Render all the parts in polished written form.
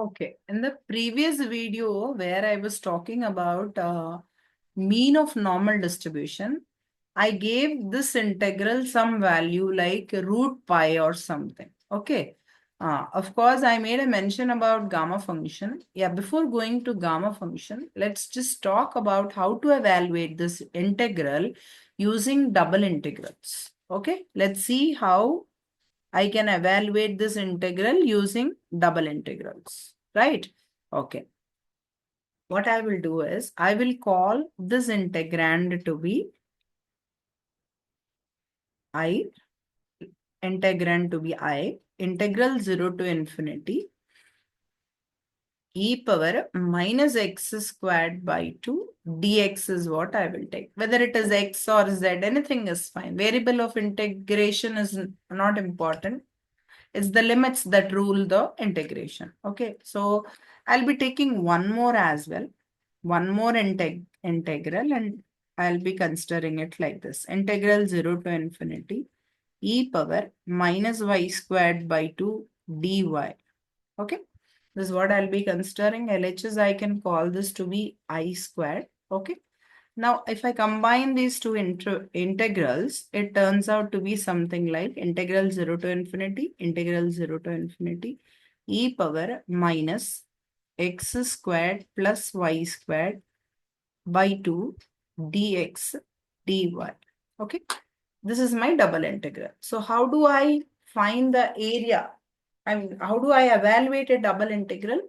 Okay, in the previous video where I was talking about mean of normal distribution, I gave this integral some value like root pi or something. Okay. Of course, I made a mention about gamma function. Yeah, before going to gamma function, let's just talk about how to evaluate this integral using double integrals. Okay, let's see how I can evaluate this integral using double integrals, right? Okay. What I will do is I will call this integrand to be I, integral 0 to infinity, e power minus x squared by 2 dx is what I will take. Whether it is x or z, anything is fine. Variable of integration is not important. It's the limits that rule the integration. Okay, so I'll be taking one more as well. One more integral, and I'll be considering it like this. Integral 0 to infinity e power minus y squared by 2 dy. Okay, this is what I'll be considering. LHS, I can call this to be I squared. Okay. Now, if I combine these two integrals, it turns out to be something like integral 0 to infinity, e power minus x squared plus y squared by 2 dx dy. Okay, this is my double integral. So how do I find the area? I mean, how do I evaluate a double integral?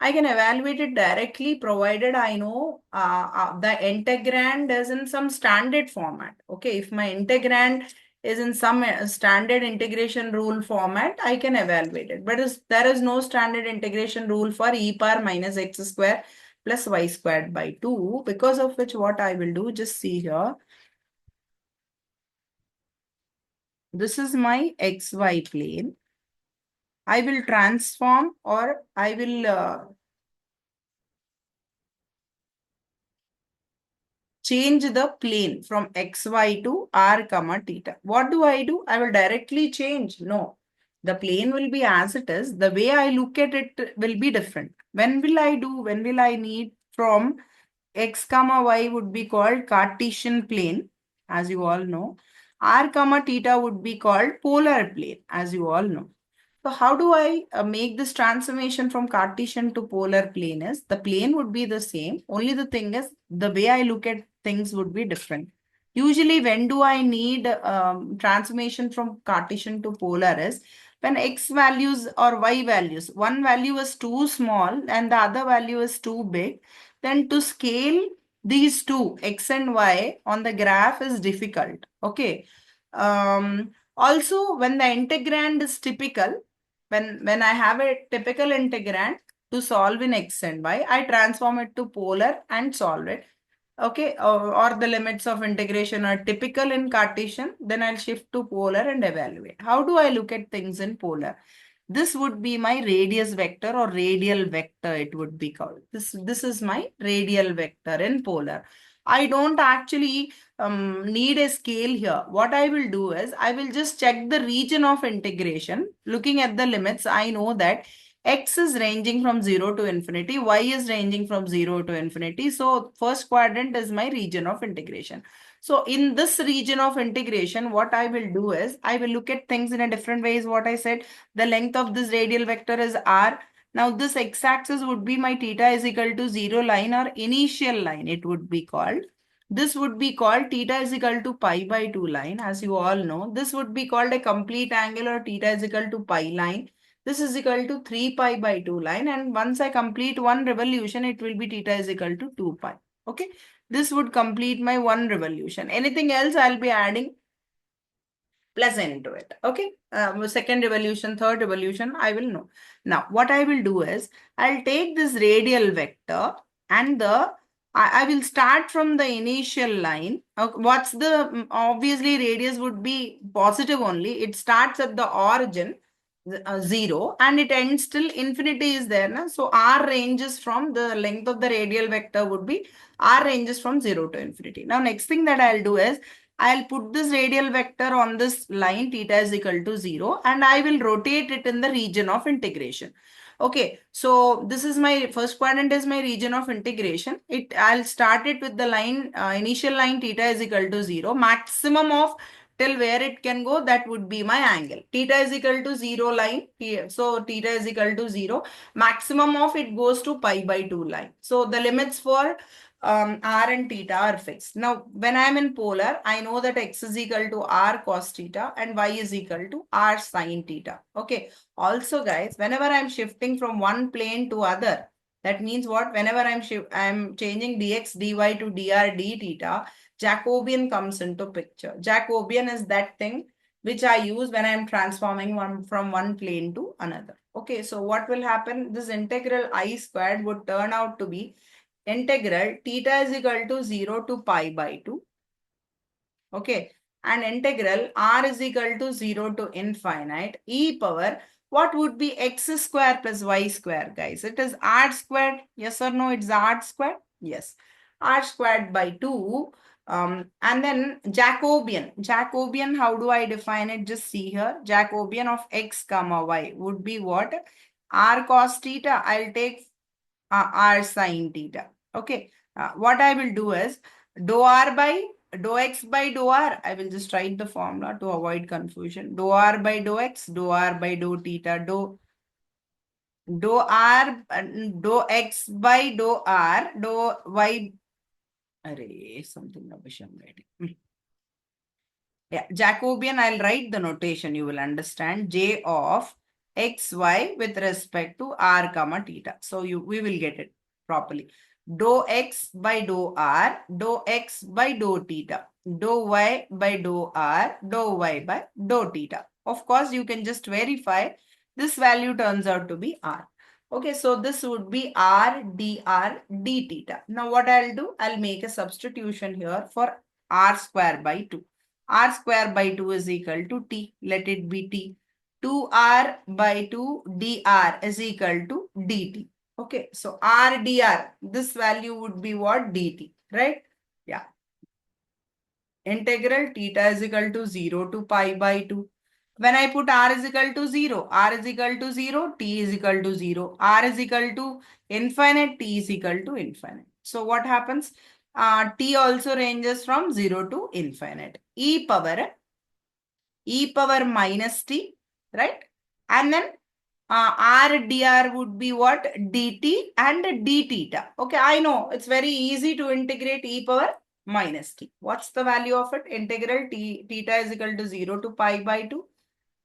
I can evaluate it directly provided I know the integrand is in some standard format. Okay, if my integrand is in some standard integration rule format, I can evaluate it. But there is no standard integration rule for e power minus x square plus y squared by 2, because of which what I will do, just see here. This is my xy plane. I will transform, or I will change the plane from xy to r comma theta. What do? I will directly change. No, the plane will be as it is. The way I look at it will be different. When will I do? When will I need from x comma y would be called Cartesian plane, as you all know. R comma theta would be called polar plane, as you all know. So how do I make this transformation from Cartesian to polar plane is the plane would be the same. Only the thing is the way I look at things would be different. Usually when do I need transformation from Cartesian to polar is when x values or y values, one value is too small and the other value is too big, then to scale these two x and y on the graph is difficult. Okay. Also, when the integrand is typical, when I have a typical integrand to solve in x and y, I transform it to polar and solve it. Okay, or the limits of integration are typical in Cartesian, then I'll shift to polar and evaluate. How do I look at things in polar? This would be my radius vector or radial vector, it would be called. This is my radial vector in polar. I don't actually need a scale here. What I will do is I will just check the region of integration. Looking at the limits, I know that x is ranging from 0 to infinity, y is ranging from 0 to infinity. So first quadrant is my region of integration. So in this region of integration, what I will do is I will look at things in a different way. Is what I said. The length of this radial vector is r. Now this x-axis would be my theta is equal to 0 line or initial line, it would be called. This would be called theta is equal to pi by 2 line, as you all know. This would be called a complete angle or theta is equal to pi line. This is equal to 3 pi by 2 line, and once I complete one revolution, it will be theta is equal to 2 pi. Okay, this would complete my one revolution. Anything else, I'll be adding plus n to it. Okay, second revolution, third revolution, I will know. Now, what I will do is, I'll take this radial vector and I will start from the initial line. What's the, obviously radius would be positive only. It starts at the origin, 0, and it ends till infinity is there. Na? So r ranges from the length of the radial vector would be, r ranges from 0 to infinity. Now, next thing that I'll do is, I'll put this radial vector on this line theta is equal to 0 and I will rotate it in the region of integration. Okay, so this is my first quadrant is my region of integration. I'll start it with the line, initial line theta is equal to 0. Maximum of till where it can go, that would be my angle. Theta is equal to 0 line here. So theta is equal to 0. Maximum of it goes to pi by 2 line. So the limits for r and theta are fixed. Now, when I'm in polar, I know that x is equal to r cos theta and y is equal to r sin theta. Okay. Also, guys, whenever I'm shifting from one plane to other, that means what? Whenever I'm changing dx dy to dr d theta, Jacobian comes into picture. Jacobian is that thing which I use when I'm transforming from one plane to another. Okay, so what will happen? This integral I squared would turn out to be integral theta is equal to 0 to pi by 2. Okay. And integral r is equal to 0 to infinite e power. What would be x square plus y square, guys? It is r squared. Yes or no? It's r squared. Yes. R squared by 2. And then Jacobian. Jacobian, how do I define it? Just see here. Jacobian of x comma y would be what? R cos theta. I'll take r sin theta. Okay. What I will do is dou r by dou x by dou r. I will just write the formula to avoid confusion. Dou r by dou x, dou r by dou theta, dou r, dou x by dou r, dou y. Array, something rubbish I'm writing. Yeah, Jacobian, I'll write the notation. You will understand. J of xy with respect to r comma theta. So we will get it properly. Dou x by dou r, dou x by dou theta, dou y by dou r, dou y by dou theta. Of course, you can just verify this value turns out to be r. Okay, so this would be r dr d theta. Now what I'll do, I'll make a substitution here for r square by 2. R square by 2 is equal to t. Let it be t. 2r by 2 dr is equal to dt. Okay, so r dr, this value would be what? Dt, right? Yeah. Integral theta is equal to 0 to pi by 2. When I put r is equal to 0, r is equal to 0, t is equal to 0. R is equal to infinite, t is equal to infinite. So what happens? T also ranges from 0 to infinite. E power minus t, right? And then r dr would be what? Dt and d theta. Okay, I know it's very easy to integrate e power minus t. What's the value of it? Integral t theta is equal to 0 to pi by 2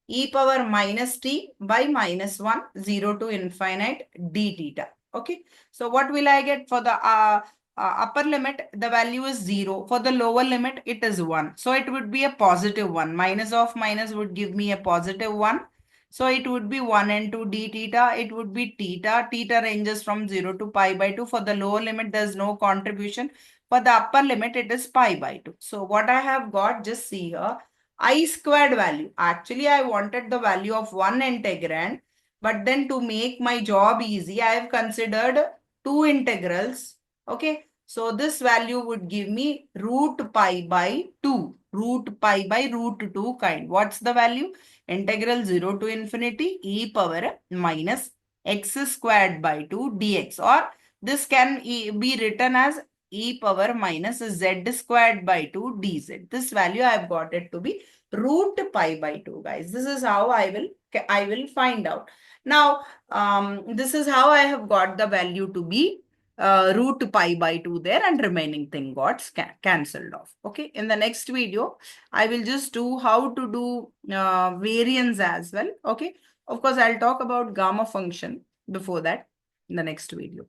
e power minus t by minus 1, 0 to infinite d theta. Okay, so what will I get for the upper limit? The value is 0. For the lower limit, it is 1. So it would be a positive 1. Minus of minus would give me a positive 1. So it would be 1 into d theta. It would be theta. Theta ranges from 0 to pi by 2. For the lower limit, there is no contribution. For the upper limit, it is pi by 2. So what I have got, just see here. I squared value. Actually, I wanted the value of one integrand, but then to make my job easy, I have considered two integrals. Okay, so this value would give me root pi by 2. Root pi by root 2 kind. What's the value? Integral 0 to infinity e power minus x squared by 2 dx, or this can be written as e power minus z squared by 2 dz. This value I have got it to be root pi by 2, guys. This is how I will find out. Now, this is how I have got the value to be root pi by 2 there, and remaining thing got cancelled off. Okay, in the next video, I will just do how to do variance as well. Okay, of course, I'll talk about gamma function before that in the next video.